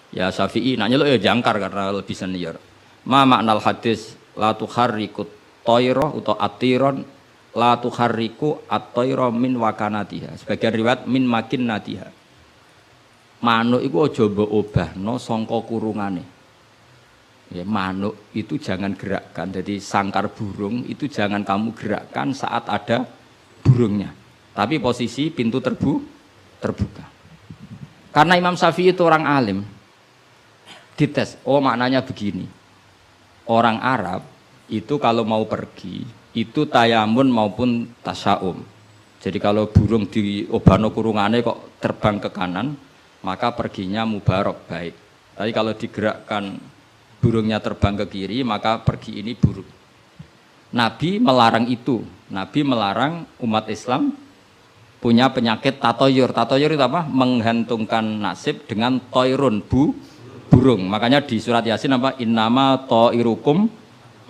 Ya Syafi'i nak nyeluk ya jangkar karena lebih senior. Ma maknal hadis la tuharriku tayra utawa atiron la tuharriku at-tayra min wakanatiha. Sebagian riwayat min makinnatiha. Manuk iku aja mbok obahno sangka kurungane. Ya, manuk itu jangan gerakkan. Jadi sangkar burung itu jangan kamu gerakkan saat ada burungnya. Tapi posisi pintu terbuka. Karena Imam Syafi'i itu orang alim. Dites, oh maknanya begini. Orang Arab itu kalau mau pergi itu tayamun maupun tasyaum. Jadi kalau burung di obano kurungane kok terbang ke kanan, maka perginya mubarak baik. Tapi kalau digerakkan burungnya terbang ke kiri, maka pergi ini buruk. Nabi melarang itu. Nabi melarang umat Islam punya penyakit tatoyur. Tatoyur itu apa? Menggantungkan nasib dengan toirun, burung. Makanya di surat Yasin apa? Innama toirukum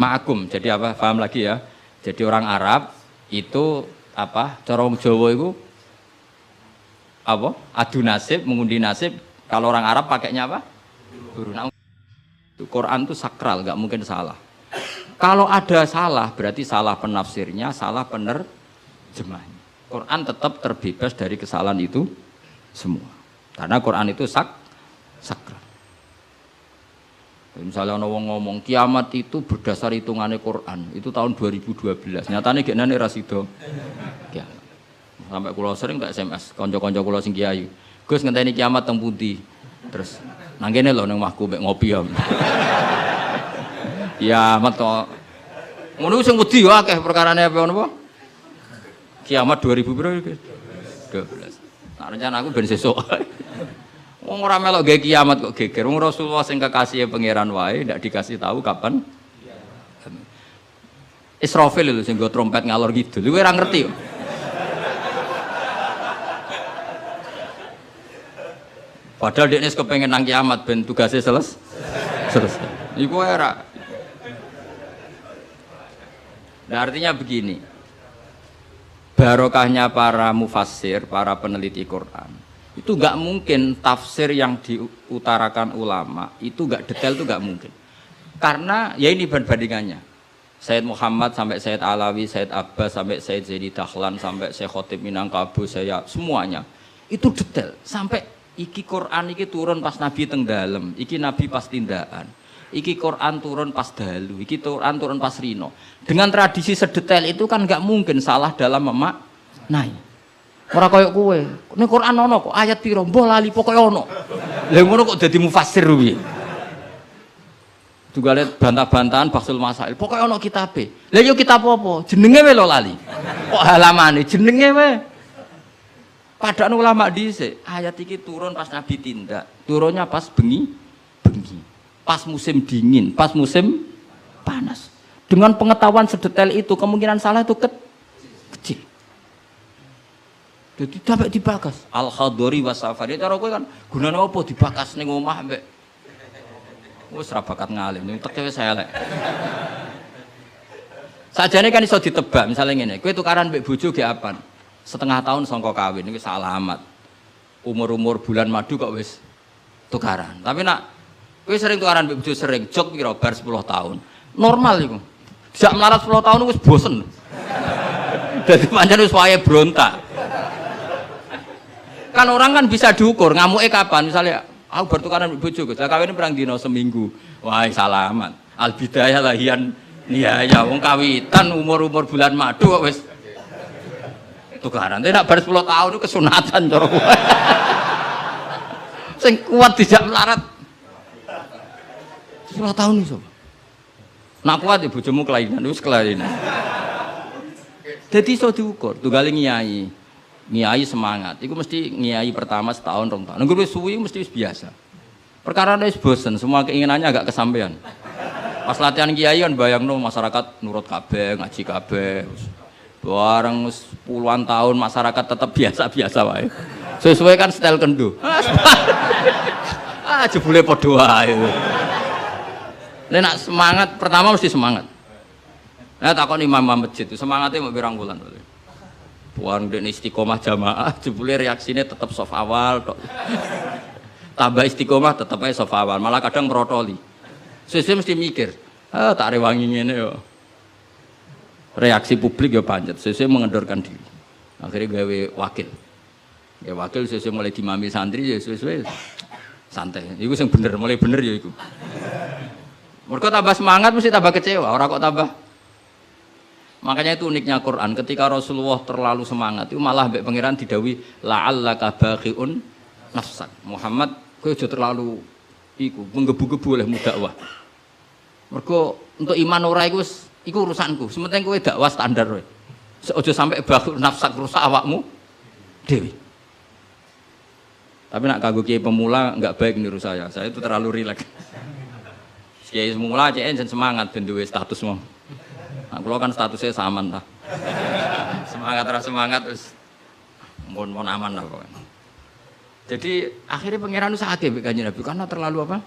ma'akum. Jadi apa? Paham lagi ya? Jadi orang Arab itu apa? Cara wong Jawa itu apa? Adu nasib, mengundi nasib. Kalau orang Arab pakainya apa? Burung. Quran itu sakral, nggak mungkin salah. Kalau ada salah, berarti salah penafsirnya, salah penerjemahnya. Quran tetap terbebas dari kesalahan itu semua. Karena Quran itu sakral. Misalnya orang ngomong kiamat itu berdasar hitungannya Quran, itu tahun 2012. Nyatanya gak nane rasido. Kiamat. Sampai kulo sering tak SMS, konco-konco kulo sing kiai. Gus ngenteni kiamat teng pundi? Terus nang kene lho nang omahku mek ngopi ya. Kiamat to. Ngono sing wedi yo akeh perkarane apa napa? Kiamat 2000 piro iki? 12. Nah, rencana aku ben sesuk. Wong ora melok gawe kiamat kok geger. Wong Rasulullah sing kekasih pangeran wae ndak dikasih tahu kapan. Israfil lho sing nggo trompet ngalor kidul. Kowe ora ngerti kok. Padahal dia kepengen nang kiamat ben tugasnya selesai. Iku era. Nah, artinya begini. Barokahnya para mufassir, para peneliti Quran. Itu enggak mungkin tafsir yang diutarakan ulama itu enggak detail, itu enggak mungkin. Karena ya ini perbandingannya. Sayyid Muhammad sampai Sayyid Alawi, Sayyid Abbas sampai Sayyid Zaidi Dahlan sampai Syekh Khotib Minangkabau, saya semuanya itu detail sampai iki Quran iki turun pas Nabi teng dalem, iki Nabi pas tindakan. Iki Quran turun pas dalu, iki Quran turun pas rino. Dengan tradisi sedetail itu kan enggak mungkin salah dalam memaknai. Ora koyo kowe. Ning Quran ono kok ayat piro mbah lali pokoke ono. Lah ngono kok dadi mufassir piye? Tugale bantah-bantahan Bahsul Masail. Pokoke ono kitabe. Lah yo kitab apa? Jenenge wae lho lali. Kok halamane jenenge wae. Padahal ulama dhisik, ayat iki turun pas Nabi tindak, turunnya pas bengi, pas musim dingin, pas musim panas. Dengan pengetahuan sedetail itu, kemungkinan salah itu kecil. Jadi sampai dibakas. Al-Khadori wa Safari, cara kowe kan gunane apa dibakas ning omah mbek wis ra bakat ngalim, teke wis elek. Sajane kan iso ditebak, misalnya ngene, kowe tukaran mbek bojo ge apan? Setengah tahun sangka kawin ini salamat. Umur-umur bulan madu kok wis tukaran. Tapi nak kowe sering tukaran mbek bojo sering jok piro bar 10 tahun. Normal iku. Jak melarat 10 tahun wis bosen. Dadi pancen wis wayahe brontak. Kan orang kan bisa diukur ngamuke kapan. Misalnya aku bertukaran mbek bojo, lah kawin perang dino seminggu. Wah, salamat. Al bidayah lahian nihaya wong kawitan umur-umur bulan madu kok wis tukaran. Tidak bar 10 tahun itu kesunatan cara kowe. Sing kuat tidak melarat. 10 tahun iso. Nak kuat ya bojomu kelainan, wis kelainan. Dadi iso diukur. Tunggale ngiyai. Ngiyai semangat. Iku mesti ngiyai pertama setahun rong tahun. Nunggu wis suwi mesti wis biasa. Perkara wis bosen, semua keinginannya agak kesampaian. Pas latihan kiai kan bayangno masyarakat nurut kabeh, ngaji kabeh. Bareng puluhan tahun masyarakat tetap biasa-biasa wae. Sesuai kan style kendo. Jebule padha wae. Nek semangat pertama mesti semangat. Nah takon imam masjid itu semangatnya mau pirang bulan. Puan den istiqomah jamaah jebule reaksine tetap soft awal tok. tambah istiqomah tetep ae saf awal, malah kadang merotoli. Sesuk mesti mikir, tak rewangi ngene yo. Reaksi publik ya pancet, sesuk mengendorkan diri. Akhirnya gawe wakil. Ya wakil sesuk mulai dimami santri ya suwe-suwe santai. Iku sing bener, mulai bener ya iku. Mereka tambah semangat mesti tambah kecewa, orang kok tambah. Makanya itu uniknya Quran, ketika Rasulullah terlalu semangat itu malah mbek pangeran didawi la'allaka baghiun nafsak. Muhammad kowe aja terlalu iku menggebu-gebu oleh dakwah. Mergo untuk iman ora iku wis iku urusanku. Sementing kowe dakwah standar wae. Aja sampai baghiun nafsak rusak awakmu dhewe. Tapi nak kanggo kiai pemula enggak baik niru saya. Saya itu terlalu rileks. Kiai semula CN semangat ben duwe status mau. Nah, kalau kan statusnya saman lah. Semangat terus semangat terus mohon aman lah pokoknya. Jadi akhirnya pangeran sakit kanjeng Nabi karena terlalu apa?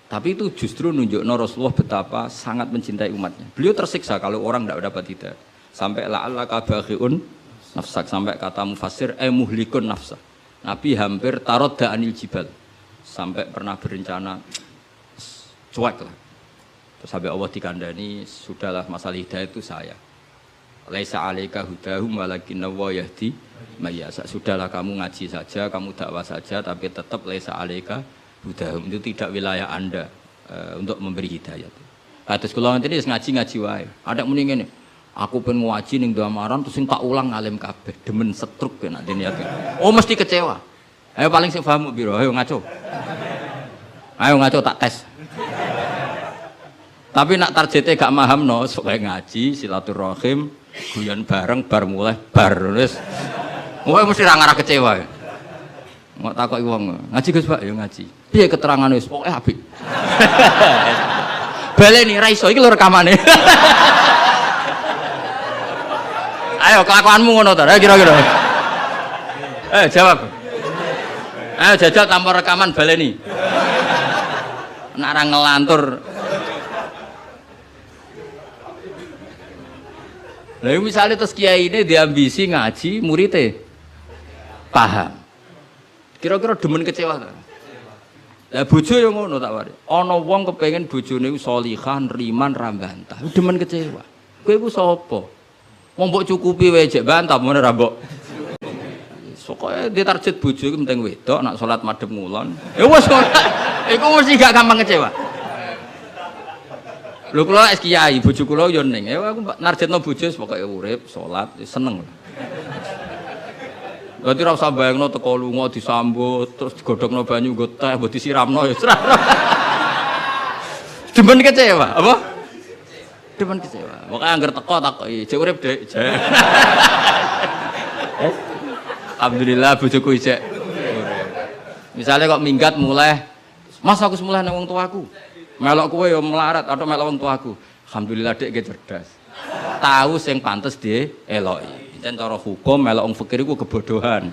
Tapi itu justru nunjukno Rasulullah betapa sangat mencintai umatnya. Beliau tersiksa kalau orang tidak dapat hidayah. Sampai la'allaka baghiun nafsak, sampai kata mufassir muhlikun nafsak. Nabi hampir tarodda anil jibal. Sampai pernah berencana cuek lah. Terus sampai Allah dikandani, sudahlah masalah hidayah itu saya. Laisa 'alaika hudahum walakinna wa yahdi may yasha. Sudahlah kamu ngaji saja, kamu dakwah saja, tapi tetap laisa 'alaika hudahum, itu tidak wilayah Anda untuk memberi hidayah. Terus kula ngene ngaji wae. Ada muni ngene. Aku pengen ngaji ning Damaran terus sing tak ulang alim kabeh, demen setruk ben nek niate. Oh mesti kecewa. Ayo paling sing paham piro? Ayo ngaco. Ayo ngaco tak tes. Tapi nak targetnya gak paham no, soalnya ngaji, silaturahim, guyon bareng, bar mulai, bar terus. Wah mesti rangarah kecewa. Mau takut wong ngaji Gus Pak, ya ngaji. Piye keterangan wis pokoke apik. Baleni ra iso iki lho rekamane. Ayo kelakuanmu ngono to, kira-kira. Jawab. Ayo jajal tanpa rekaman baleni. Nek ra ngelantur. Lah misalnya terus kiai ini diambisi ngaji muridnya paham. Kira-kira demen kecewa ta? Lah bojo yo ngono tak wari. Ana wong kepengin bojone iku sholihan, riman, ra bantah. Demen kecewa. Kowe iku sapa? Wong mbok cukupi wae jek bantah mun ora mbok. Pokoke ditarget bojo iku penting wedok, nak salat madhep ngulon. Ya wis kok. Iku mesti gak gampang kecewa. Lho kula es kiai, bojo kula yo ning. Ya aku narjetno bojo pokoke urip, salat, seneng. Dadi ora usah bayangno teko lunga disambut, terus digodhogno banyu nggo teh, mbok disiramno ya. Demen kecewa, apa? Demen kecewa. Pokoke angger teko takoki, jek urip, Dik. Alhamdulillah bojoku isek urip. Misale kok minggat mulai, Mas aku semula nang wong tuaku. Melok kowe ya melarat atau melok wong tuaku. Alhamdulillah Dik ge cerdas. Tahu sing pantes dieloki. Jan cara hukum melok wong fakir iku kebodohan.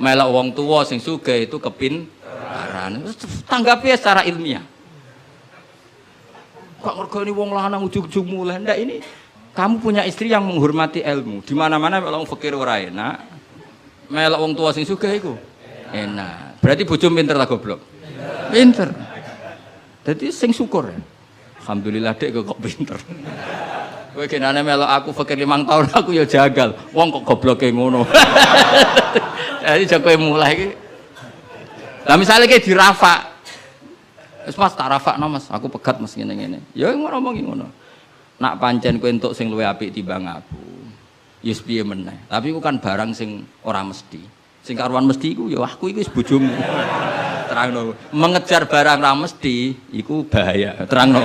Melok wong tua sing sugih itu kepintaran. Tanggapi secara ilmiah. Kok ngergoni wong lanang ujug-ujug mulai. Ndak ini kamu punya istri yang menghormati ilmu. Di mana-mana melok wong fakir ora enak. Melok wong tua sing sugih iku enak. Berarti bojo pinter ta goblok? Pinter. Jadi sing syukur ya. Alhamdulillah Dek kok pinter. Kowe genane melok aku fakir 5 tahun aku ya jagal. Wong kok gobloke ngono. Jadi jek kowe mulai iki. Lah misale ki dirafak. Wis Mas tak rafakno Mas, aku pegat Mas ngene-ngene. Ya ngomongi ngono. Nak pancen kowe entuk sing luwih apik timbang aku. Ya piye meneh. Tapi iku kan barang sing ora mesti. Sing karuan mesti iku ya aku iki wis bojomu. Terangno. Mengejar barang ra mesti iku bahaya. Terangno.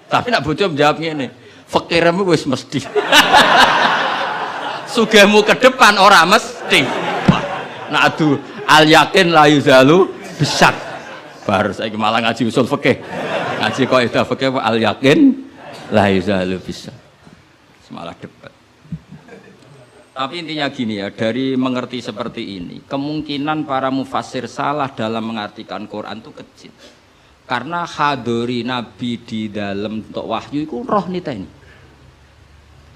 Tapi nak bojo menjawab ngene, fakirmu wis mesti. Sugihmu ke depan ora mesti. Nak adu al yakin la yuzalu bisak. Baru saiki malah ngaji usul fikih. Ngaji kaidah fikih al yakin la yuzalu bisak. Malah debat. Tapi intinya gini ya, dari mengerti seperti ini, kemungkinan para mufassir salah dalam mengartikan Quran itu kecil. Karena hadori Nabi di dalam untuk wahyu itu roh nita ini.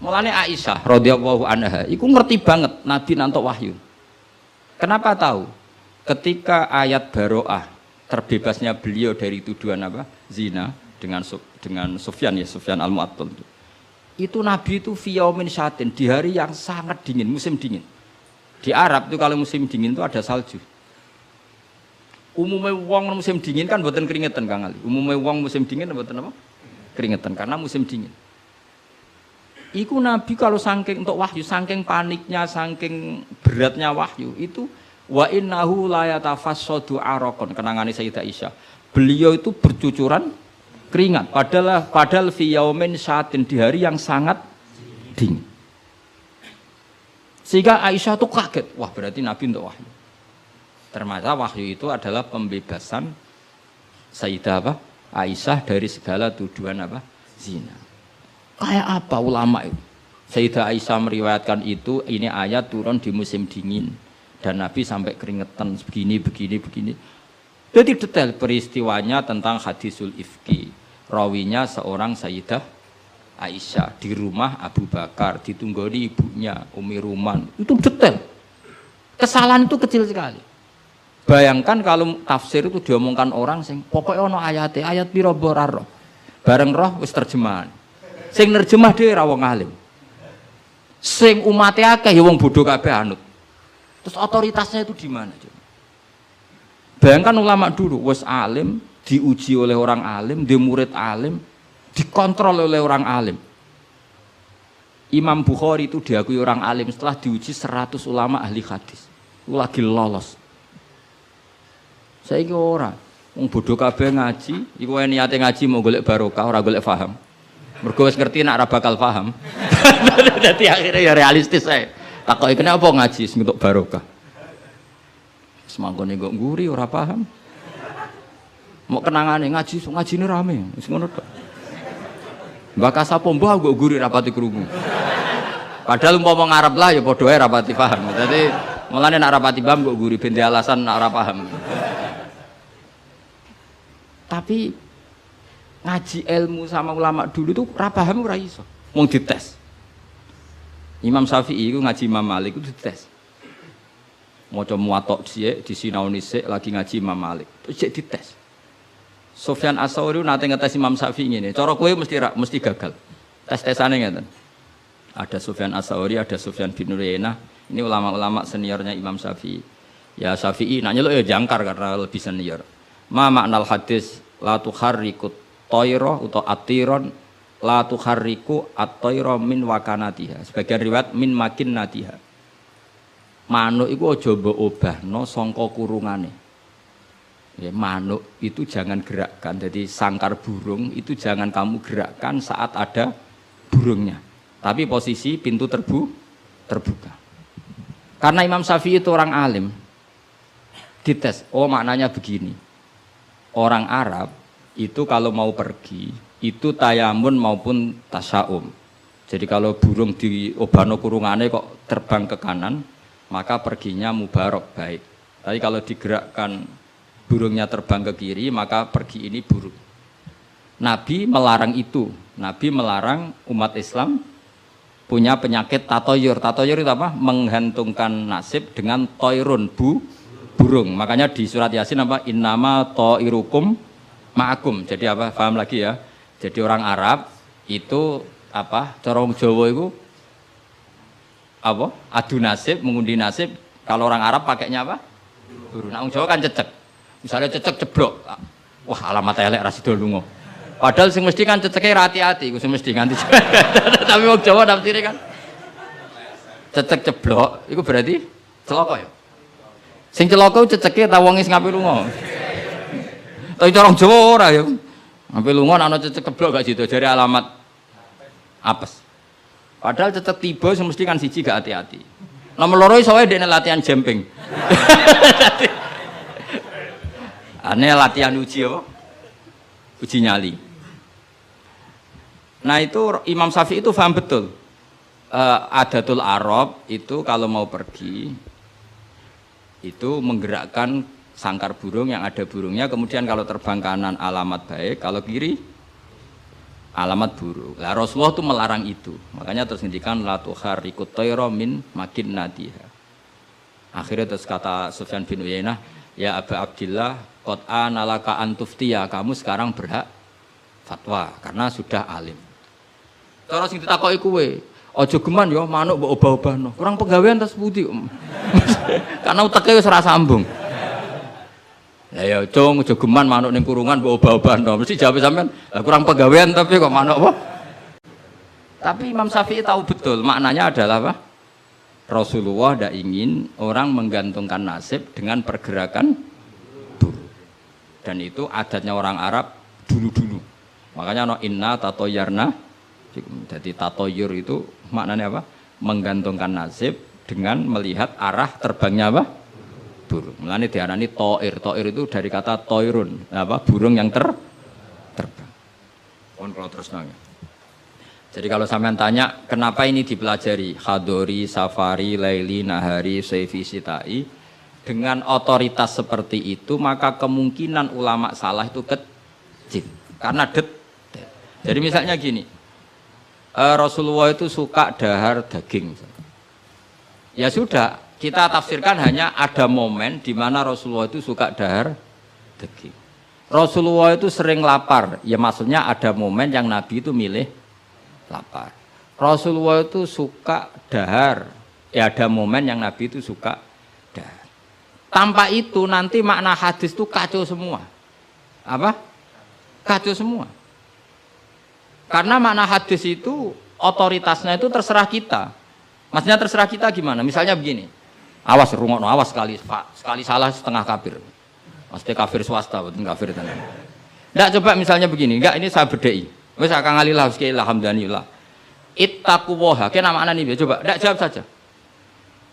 Mulane Aisyah radhiyallahu anha, iku ngerti banget Nabi nantok wahyu. Kenapa tahu? Ketika ayat baroah terbebasnya beliau dari tuduhan apa? Zina dengan Sufyan ya, Sufyan Al-Mu'attal itu Nabi itu fi yaumin syatin, di hari yang sangat dingin, musim dingin. Di Arab itu kalau musim dingin itu ada salju. Umumnya wong musim dingin kan mboten keringetan Kang Ali. Umumnya wong musim dingin mboten apa? Keringetan karena musim dingin. Iku Nabi kalau saking untuk wahyu, saking paniknya, saking beratnya wahyu itu wa innahu la yatafassadu araqon, kenangane Sayyidah Aisyah. Beliau itu bercucuran keringat padahal fi yaumin syatin, di hari yang sangat dingin. Sehingga Aisyah tuh kaget, wah berarti Nabi untuk wahyu. Ternyata wahyu itu adalah pembebasan Sayyidah apa? Aisyah dari segala tuduhan apa? Zina. Kayak apa ulama itu? Sayyidah Aisyah meriwayatkan itu, ini ayat turun di musim dingin dan Nabi sampai keringetan begini. Jadi detail peristiwanya tentang hadisul ifki. Rawinya seorang Sayyidah Aisyah di rumah Abu Bakar, ditunggoni ibunya Umi Ruman. Itu detail. Kesalahan itu kecil sekali. Bayangkan kalau tafsir itu diomongkan orang sing pokoknya ono ayat piro boraro. Bareng roh wis terjemahan. Sing nerjemah dhewe ra wong alim. Sing umate akeh ya wong bodoh kabeh anut. Terus otoritasnya itu di mana? Bayangkan ulama dulu wis alim, diuji oleh orang alim, di murid alim, dikontrol oleh orang alim. Imam Bukhari itu diakui orang alim setelah diuji 100 ulama ahli hadis. Itu lagi lolos. Saiki ora, wong bodoh kabeh ngaji, iku niate ngaji mau golek barokah, ora golek paham. Mergo wis ngerti nek ora bakal paham. Dadi akhirnya ya realistis ae. Takoki kene apa ngaji sing untuk barokah. Semangkone kok nguri ora paham. Mau kenangane ngaji, ngajine rame, wis ngono tok. Mbak sapa mbah kok nguri rapati krungu. Padahal umpama ngarep lah ya padha ae rapati paham. Dadi mulane nek rapati paham kok nguri ben alasan nek ora paham. Tapi ngaji ilmu sama ulama dulu tuh ora paham ora iso. Mung dites. Imam Syafi'i itu ngaji Imam Malik itu dites. Maca muwatta sik, disinaoni sik lagi ngaji Imam Malik. Terus cek dites. Sufyan Ats-Tsauri nate ngetes Imam Syafi'i ngene. Cara kowe mesti gagal. Tes-tesane ngeten. Ada Sufyan Ats-Tsauri, ada Sufyan bin Uyainah. Ini ulama-ulama seniornya Imam Syafi'i. Ya Syafi'i nak nyeluk ya jangkar karena lebih senior. Ma maknal hadis la tuharrikut toiro atau atiron la tuharriku at-toiro min wakanatiha. Sebagian riwayat min makin natiha. Manuk itu aja mbok obahno sangka kurungane. Ya, manuk itu jangan gerakkan. Jadi sangkar burung itu jangan kamu gerakkan saat ada burungnya. Tapi posisi pintu terbuka. Karena Imam Syafi'i itu orang alim. Dites, oh maknanya begini. Orang Arab itu kalau mau pergi itu tayamun maupun tasyaum. Jadi kalau burung di obano kurungane kok terbang ke kanan, maka perginya mubarok baik. Tapi kalau digerakkan burungnya terbang ke kiri, maka pergi ini buruk. Nabi melarang itu. Nabi melarang umat Islam punya penyakit tatoyur. Tatoyur itu apa? Menggantungkan nasib dengan toirun burung. Makanya di surat Yasin apa? Innama toirukum ma'akum. Jadi apa? Paham lagi ya? Jadi orang Arab itu apa? Corong Jawa itu apa? Adu nasib, mengundi nasib. Kalau orang Arab pakainya apa? Burung. Nah, orang Jawa kan cecek. Misalnya cecek ceblok. Wah, alamat elek ra sida lunga. Padahal sing mesti kan ceceke hati-hati, iku sing mesti nganti. Tapi wong Jawa nafsire kan cecek ceblok, iku berarti celaka ya. Sing celaka ceceke ta wong sing ngape lunga. Tapi cara Jawa ora ya. Ngape lunga ana cecek ceblok gak sido jare alamat apes. Padahal cecek tiba sing mesti kan siji gak hati-hati. Nomor loro iso wae dekne latihan jumping. Ane latihan uji apa? Uji nyali. Nah itu Imam Syafi'i itu paham betul. Adatul Arab itu kalau mau pergi itu menggerakkan sangkar burung yang ada burungnya, kemudian kalau terbang kanan alamat baik, kalau kiri alamat buruk. Lah Rasulullah itu melarang itu. Makanya terus ngendikan la tuharrikut tayra min makin nadiha. Akhirnya terus kata Sufyan bin Uyainah, ya Aba Abdillah, qad analaka antuftiya, kamu sekarang berhak fatwa karena sudah alim. Cara sing ditakoki kowe, aja geman ya manuk mbok obah-obahno. Kurang pegawean tas pundi. Karena uteke wis ora sambung. Lah ya cung aja geman manuk ning kurungan mbok obah-obahno. Mesti jawab sampean, kurang pegawean tapi kok manuk apa? Tapi Imam Syafi'i tahu betul maknanya adalah apa? Rasulullah tidak ingin orang menggantungkan nasib dengan pergerakan burung. Dan itu adatnya orang Arab dulu-dulu. Makanya no inna tatoyarna. Jadi tatoyur itu maknanya apa? Menggantungkan nasib dengan melihat arah terbangnya apa? Burung. Mulane diarani toir. Toir itu dari kata toirun, apa? Burung yang terbang. Kalau terus nanya. Jadi kalau sampean tanya kenapa ini dipelajari Khadori, Safari, Laili, Nahari, Saifi, Sitai dengan otoritas seperti itu maka kemungkinan ulama salah itu kecil karena detail. Jadi misalnya gini, Rasulullah itu suka dahar daging. Ya sudah, kita tafsirkan hanya ada momen di mana Rasulullah itu suka dahar daging. Rasulullah itu sering lapar, ya maksudnya ada momen yang Nabi itu milih lapar. Rasulullah itu suka dahar, ya ada momen yang Nabi itu suka dahar. Tanpa itu nanti makna hadis itu kacau semua. Apa? Kacau semua. Karena makna hadis itu otoritasnya itu terserah kita. Maksudnya terserah kita gimana? Misalnya begini. Awas rungokno, awas sekali salah setengah kafir. Maksudnya kafir swasta, bukan kafir tenan. Enggak, coba misalnya begini, enggak ini saya bedai. Wes akang alillah alhamdulillah. Ittaqu waha, kena makna nih coba, ndak jawab saja.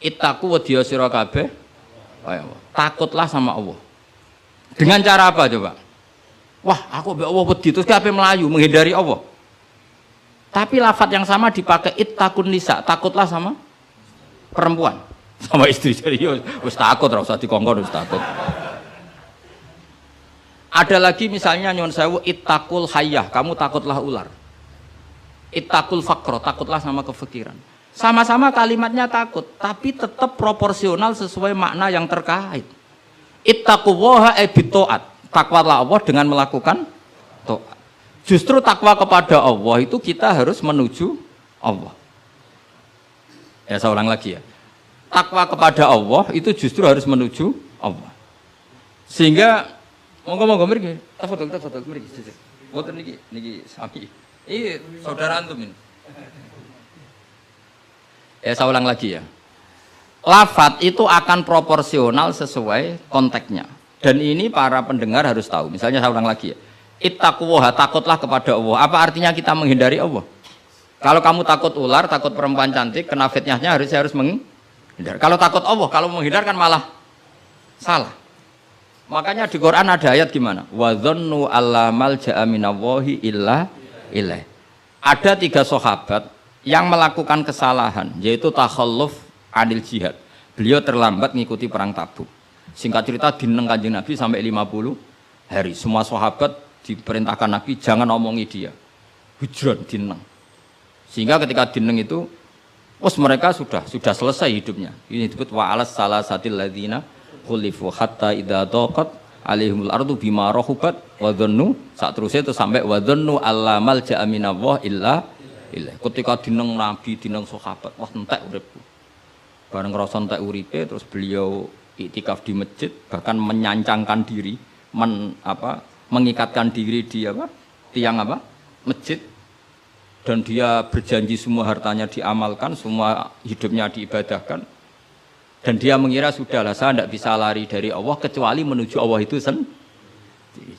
Ittaqu wedya sira kabeh. Takutlah sama Allah. Dengan cara apa coba? Wah, aku mbek Allah wedi terus kabeh melayu menghindari Allah. Tapi lafadz yang sama dipakai ittaqun nisa, takutlah sama perempuan, sama istri serius. Wis takut ora usah dikongkon wis takut. Ada lagi misalnya nyuwun sewu ittaqul hayyah, kamu takutlah ular. Ittaqul faqra, takutlah sama kefikiran. Sama-sama kalimatnya takut, tapi tetap proporsional sesuai makna yang terkait. Ittaqullaha bitaat, takwalah Allah dengan melakukan taat. Justru takwa kepada Allah itu kita harus menuju Allah. Ya saya ulang lagi ya. Takwa kepada Allah itu justru harus menuju Allah. Sehingga monggo mriki, foto mriki. Foto niki sami. Ini saudara antum ini. Ya saya ulang lagi ya. Lafadz itu akan proporsional sesuai konteksnya. Dan ini para pendengar harus tahu. Misalnya saya ulang lagi ya. Ittaqullaha, takutlah kepada Allah. Apa artinya kita menghindari Allah? Kalau kamu takut ular, takut perempuan cantik, kena fitnahnya harus menghindar. Kalau takut Allah, kalau menghindar kan malah salah. Makanya di Quran ada ayat gimana? Wa dzannu alla malja'a minallahi illa ilaih. Ada 3 sahabat yang melakukan kesalahan, yaitu takhalluf anil jihad. Beliau terlambat mengikuti perang Tabuk. Singkat cerita dineng Kanjeng Nabi sampai 50 hari. Semua sahabat diperintahkan Nabi jangan omongi dia. Hujron dineng. Sehingga ketika dineng itu mereka sudah selesai hidupnya. Ini disebut wa alas salasatil ladzina khulifu hatta idza daqat alaihimul ardu bima rahubat wa dhannu sak terusé itu sampai wa dhannu allamal ja'a minallah illa illah. Ketika dineng Nabi, dineng sahabat, wah entek uripku. Bareng ngrasa entek uripe terus beliau iktikaf di masjid, bahkan menyancangkan diri, mengikatkan diri di tiang masjid, dan dia berjanji semua hartanya diamalkan, semua hidupnya diibadahkan. Dan dia mengira sudahlah saya tidak bisa lari dari Allah kecuali menuju Allah itu sendiri.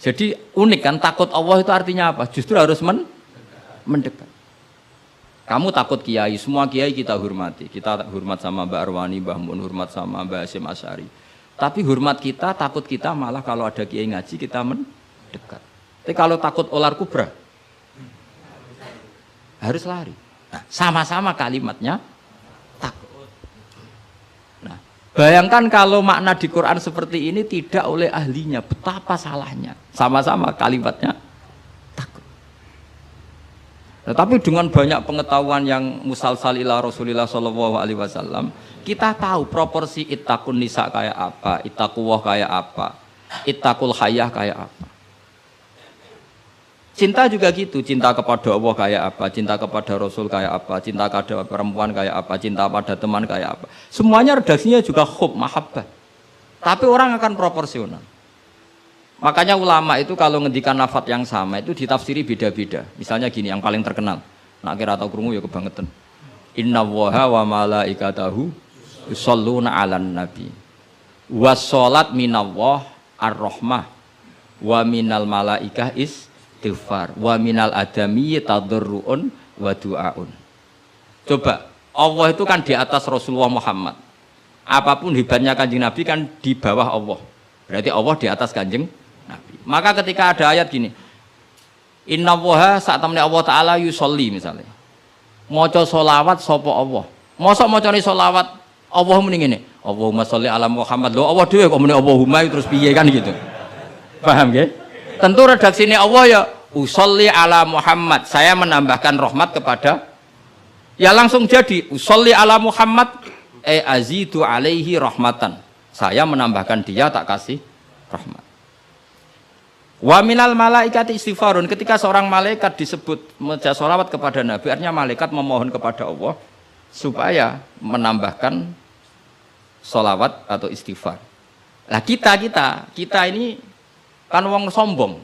Jadi unik kan, takut Allah itu artinya apa? Justru harus mendekat. Kamu takut kiai, semua kiai kita hormati. Kita hormat sama Mbak Arwani, Mbah Mun, hormat sama Mbah Hasyim Asy'ari. Tapi hormat kita, takut kita malah kalau ada kiai ngaji kita mendekat. Tapi kalau takut ular kubra harus lari. Nah, sama-sama kalimatnya takut. Nah, bayangkan kalau makna di Quran seperti ini tidak oleh ahlinya, betapa salahnya. Sama-sama kalimatnya takut. Tetapi dengan banyak pengetahuan yang musalsal ila Rasulillah sallallahu alaihi wasallam, kita tahu proporsi ittaqun nisa kayak apa, ittaqullah kayak apa, ittaqul hayah kayak apa. Cinta juga gitu, cinta kepada Allah kayak apa, cinta kepada Rasul kayak apa, cinta kepada perempuan kayak apa, cinta pada teman kayak apa. Semuanya redaksinya juga hub, mahabbah. Tapi orang akan proporsional. Makanya ulama itu kalau ngendikan lafadz yang sama itu ditafsiri beda-beda. Misalnya gini, yang paling terkenal. Nak kira atau krungu ya kebangetan. Innallaha wa malaikatahu yusholluna 'alan nabi. Wassalat minallah ar-rahmah wa minal malaikah istighfar wa minal adami tadarruun wa du'aun. Coba, Allah itu kan di atas Rasulullah Muhammad. Apapun hebatnya Kanjeng Nabi kan di bawah Allah. Berarti Allah di atas Kanjeng Nabi. Maka ketika ada ayat gini, innallaha saat temne Allah Ta'ala yusolli misalnya, maca sholawat sopo Allah, mosok macane sholawat Allah muni ngene, Allahumma sholli ala Muhammad, lho Allah dhewe kok muni Allahumma terus piye kan gitu, paham nggih? Tentu redaksine Allah ya usolli ala Muhammad, saya menambahkan rahmat kepada, ya langsung jadi usolli ala Muhammad azidu alaihi rahmatan, saya menambahkan dia tak kasih rahmat. Wa minal malaikati istighfarun, ketika seorang malaikat disebut membaca sholawat kepada Nabi, artinya malaikat memohon kepada Allah supaya menambahkan sholawat atau istighfar. Nah kita ini kan wong sombong.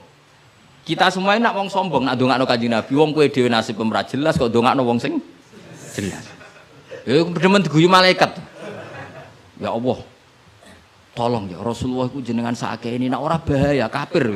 Kita semua ini nak wong sombong, nak ndongakno Kanjeng Nabi, wong kowe dhewe nasib ora jelas kok ndongakno wong sing jelas. Ya demen diguyu malaikat. Ya Allah, tolong ya Rasulullah itu jenengan sakit ini nak ora bahaya kafir.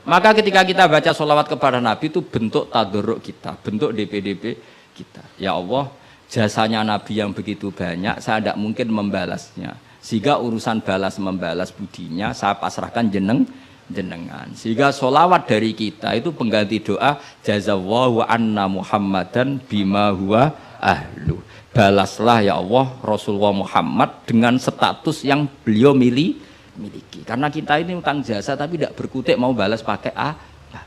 Maka ketika kita baca sholawat kepada Nabi itu bentuk tadarruk kita, bentuk DPDP kita. Ya Allah, jasanya Nabi yang begitu banyak, saya tidak mungkin membalasnya. Sehingga urusan balas membalas budinya saya pasrahkan jenengan. Sehingga sholawat dari kita itu pengganti doa jazallahu anna Muhammadan bima huwa ahlu. Balaslah ya Allah Rasulullah Muhammad dengan status yang beliau miliki. Karena kita ini utang jasa tapi tidak berkutik mau balas pakai apa.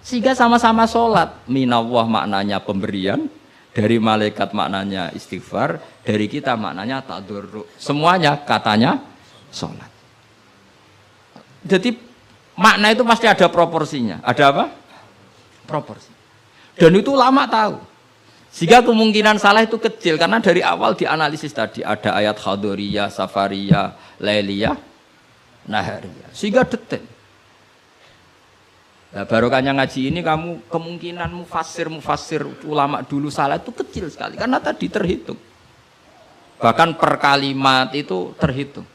Sehingga sama-sama sholat. Minallah maknanya pemberian, dari malaikat maknanya istighfar, dari kita maknanya tadarruk. Semuanya katanya sholat. Jadi makna itu pasti ada proporsinya. Ada apa? Proporsi. Dan itu ulama tahu. Sehingga kemungkinan salah itu kecil karena dari awal dianalisis tadi ada ayat khadoriyah, safariyah, lailiyah, nahariyah. Sehingga detail. Nah, barokahnya ngaji ini kamu kemungkinan mufasir ulama dulu salah itu kecil sekali karena tadi terhitung. Bahkan per kalimat itu terhitung.